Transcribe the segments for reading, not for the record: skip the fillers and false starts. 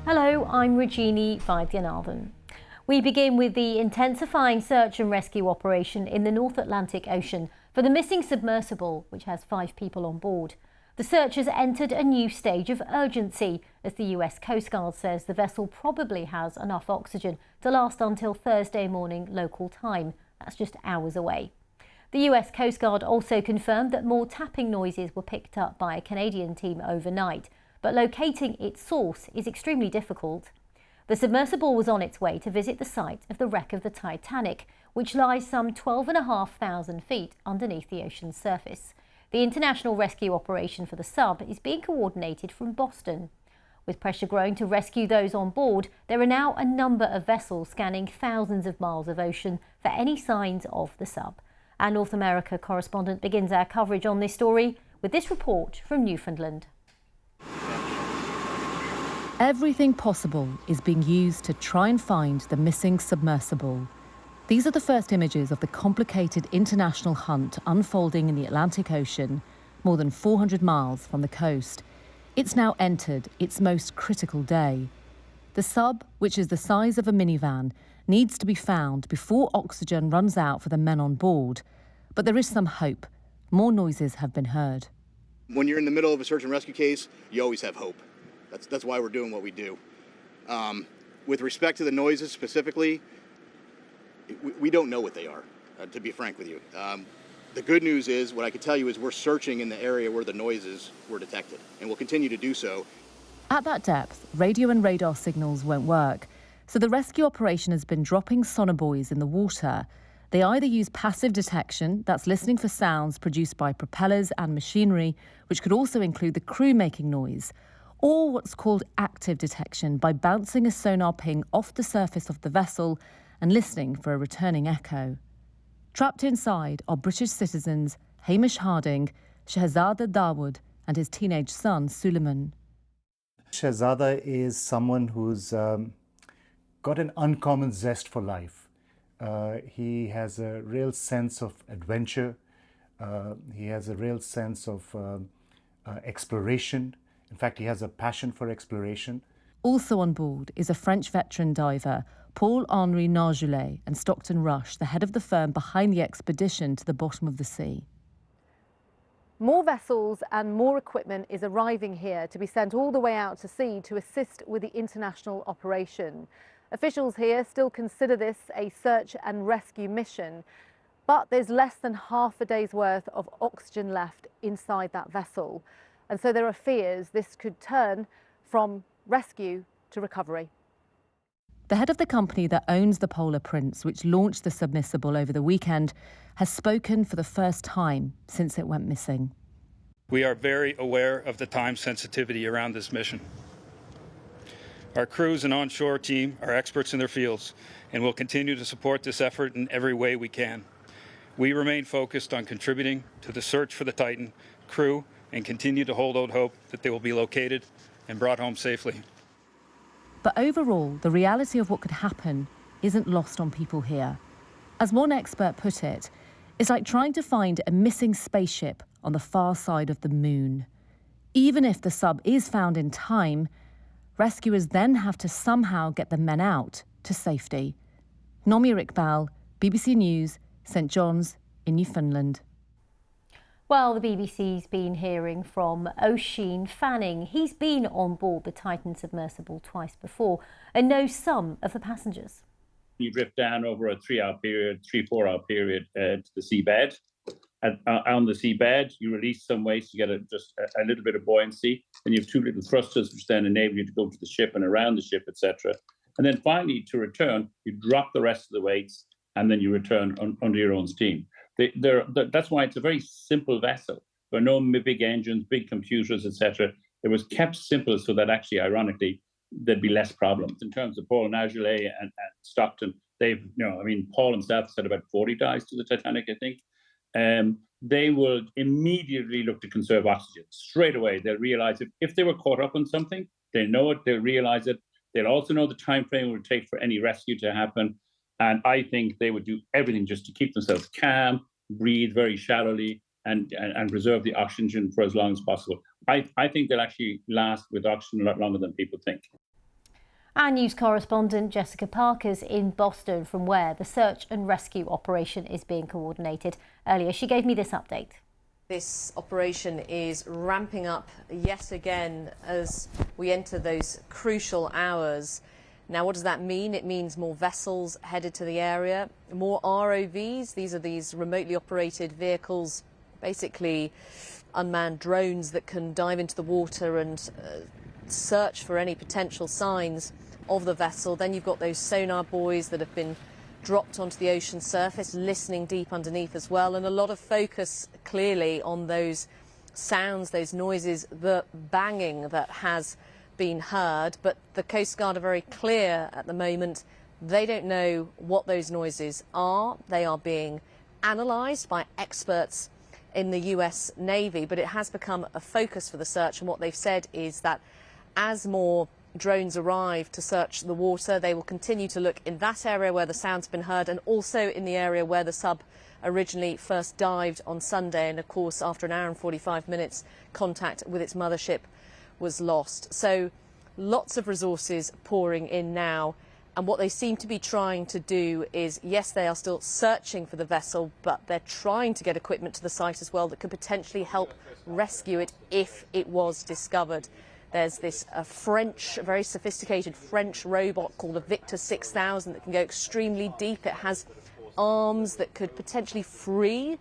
Hello, I'm Regini Vaidyanathan. We begin with the intensifying search and rescue operation in the North Atlantic Ocean for the missing submersible, which has 5 people on board. The search has entered a new stage of urgency, as the US Coast Guard says the vessel probably has enough oxygen to last until Thursday morning local time. That's just hours away. The US Coast Guard also confirmed that more tapping noises were picked up by a Canadian team overnight, but locating its source is extremely difficult. The submersible was on its way to visit the site of the wreck of the Titanic, which lies some 12,500 feet underneath the ocean's surface. The international rescue operation for the sub is being coordinated from Boston. With pressure growing to rescue those on board, there are now a number of vessels scanning thousands of miles of ocean for any signs of the sub. Our North America correspondent begins our coverage on this story with this report from Newfoundland. Everything possible is being used to try and find the missing submersible. These are the first images of the complicated international hunt unfolding in the Atlantic Ocean, more than 400 miles from the coast. It's now entered its most critical day. The sub, which is the size of a minivan, needs to be found before oxygen runs out for the men on board. But there is some hope. More noises have been heard. When you're in the middle of a search and rescue case, you always have hope. That's why we're doing what we do. With respect to the noises specifically, we don't know what they are, to be frank with you. The good news is, what I can tell you is we're searching in the area where the noises were detected, and we'll continue to do so. At that depth, radio and radar signals won't work, so the rescue operation has been dropping sonar buoys in the water. They either use passive detection, that's listening for sounds produced by propellers and machinery, which could also include the crew making noise, or what's called active detection by bouncing a sonar ping off the surface of the vessel and listening for a returning echo. Trapped inside are British citizens Hamish Harding, Shehzada Dawood and his teenage son Suleiman. Shehzada is someone who's got an uncommon zest for life. He has a real sense of adventure. He has a real sense of exploration. In fact, he has a passion for exploration. Also on board is a French veteran diver, Paul-Henri Nargeolet, and Stockton Rush, the head of the firm behind the expedition to the bottom of the sea. More vessels and more equipment is arriving here to be sent all the way out to sea to assist with the international operation. Officials here still consider this a search and rescue mission, but there's less than half a day's worth of oxygen left inside that vessel. And so there are fears this could turn from rescue to recovery. The head of the company that owns the Polar Prince, which launched the submersible over the weekend, has spoken for the first time since it went missing. We are very aware of the time sensitivity around this mission. Our crews and onshore team are experts in their fields and will continue to support this effort in every way we can. We remain focused on contributing to the search for the Titan crew and continue to hold out hope that they will be located and brought home safely. But overall, the reality of what could happen isn't lost on people here. As one expert put it, it's like trying to find a missing spaceship on the far side of the moon. Even if the sub is found in time, rescuers then have to somehow get the men out to safety. Nomia Iqbal, BBC News, St John's in Newfoundland. Well, the BBC's been hearing from Oisin Fanning. He's been on board the Titan submersible twice before and knows some of the passengers. You drift down over a 3-hour period, 3-4 hour period to the seabed. On the seabed, you release some waste, you get just a little bit of buoyancy. Then you have 2 little thrusters which then enable you to go to the ship and around the ship, etc. And then finally, to return, you drop the rest of the weights and then you return under your own steam. That's why it's a very simple vessel. There are no big engines, big computers, etc. It was kept simple so that actually, ironically, there'd be less problems. In terms of Paul Nargeolet and Stockton, Paul himself said about 40 dives to the Titanic, I think. They will immediately look to conserve oxygen. Straight away, they'll realize if they were caught up on something, they know it, they'll realize it. They'll also know the time frame it would take for any rescue to happen. And I think they would do everything just to keep themselves calm, breathe very shallowly, and preserve the oxygen for as long as possible. I think they'll actually last with oxygen a lot longer than people think. Our news correspondent Jessica Parker's in Boston, from where the search and rescue operation is being coordinated. Earlier, she gave me this update. This operation is ramping up yet again as we enter those crucial hours. Now, what does that mean? It means more vessels headed to the area, more ROVs. These are these remotely operated vehicles, basically unmanned drones that can dive into the water and search for any potential signs of the vessel. Then you've got those sonar buoys that have been dropped onto the ocean surface, listening deep underneath as well, and a lot of focus clearly on those sounds, those noises, the banging that has been heard. But the Coast Guard are very clear at the moment. They don't know what those noises are. They are being analysed by experts in the US Navy, but it has become a focus for the search, and what they've said is that as more drones arrive to search the water, they will continue to look in that area where the sound's been heard, and also in the area where the sub originally first dived on Sunday, and of course after an hour and 45 minutes contact with its mothership was lost. So lots of resources pouring in now, and what they seem to be trying to do is, yes, they are still searching for the vessel, but they're trying to get equipment to the site as well that could potentially help rescue it if it was discovered. There's this very sophisticated French robot called a Victor 6000 that can go extremely deep. It has arms that could potentially free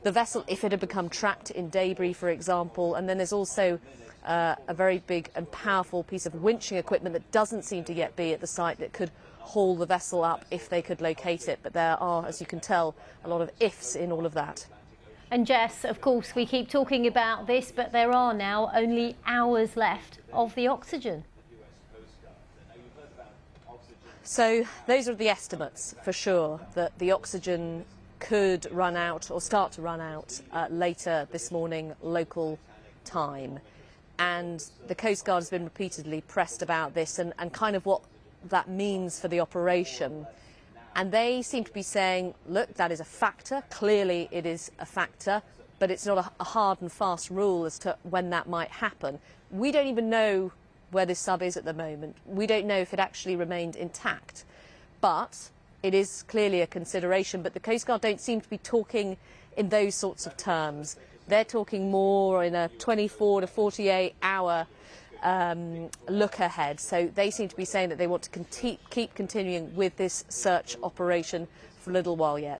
the vessel if it had become trapped in debris, for example. And then there's also a very big and powerful piece of winching equipment that doesn't seem to yet be at the site that could haul the vessel up if they could locate it. But there are, as you can tell, a lot of ifs in all of that. And Jess, of course, we keep talking about this, but there are now only hours left of the oxygen. So those are the estimates for sure, that the oxygen could run out or start to run out later this morning local time. And the Coast Guard has been repeatedly pressed about this and kind of what that means for the operation. And they seem to be saying, look, that is a factor. Clearly it is a factor, but it's not a hard and fast rule as to when that might happen. We don't even know where this sub is at the moment. We don't know if it actually remained intact. But it is clearly a consideration. But the Coast Guard don't seem to be talking in those sorts of terms. They're talking more in a 24 to 48 hour look ahead. So they seem to be saying that they want to keep continuing with this search operation for a little while yet.